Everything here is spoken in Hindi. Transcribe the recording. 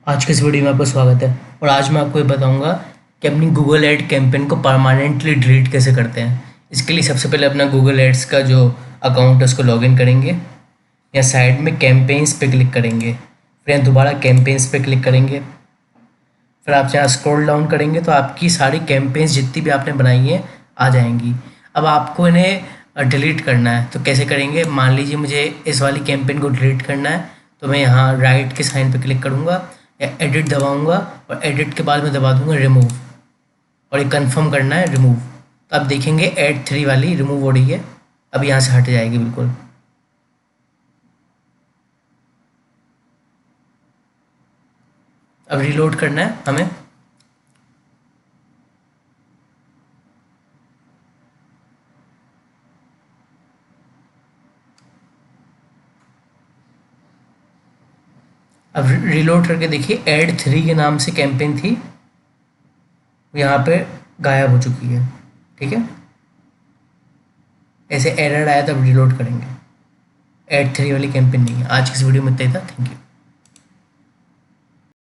आज के इस वीडियो में आपका स्वागत है। और आज मैं आपको ये बताऊंगा कि अपनी गूगल ऐड कैंपेन को परमानेंटली डिलीट कैसे करते हैं। इसके लिए सबसे पहले अपना गूगल एड्स का जो अकाउंट है उसको लॉगिन करेंगे। या साइड में कैंपेन्स पे क्लिक करेंगे, फिर यहाँ दोबारा कैंपेन्स पे क्लिक करेंगे। फिर आप यहाँ स्क्रॉल डाउन करेंगे तो आपकी सारी कैंपेन्स जितनी भी आपने बनाई है आ जाएंगी। अब आपको इन्हें डिलीट करना है तो कैसे करेंगे। मान लीजिए मुझे इस वाली कैंपेन को डिलीट करना है तो मैं यहाँ राइट के साइन पे क्लिक करूँगा या एडिट दबाऊँगा और एडिट के बाद मैं दबा दूँगा रिमूव, और ये कंफर्म करना है रिमूव। तो आप देखेंगे एड 3 वाली रिमूव हो रही है, अब यहाँ से हट जाएगी बिल्कुल। अब रीलोड करना है हमें। अब रीलोड करके देखिए एड 3 के नाम से कैंपेन थी, यहाँ पे गायब हो चुकी है। ठीक है, ऐसे एरर आया तब रीलोड करेंगे। एड 3 वाली कैंपेन नहीं है। आज की इस वीडियो में इतना ही था। Thank you.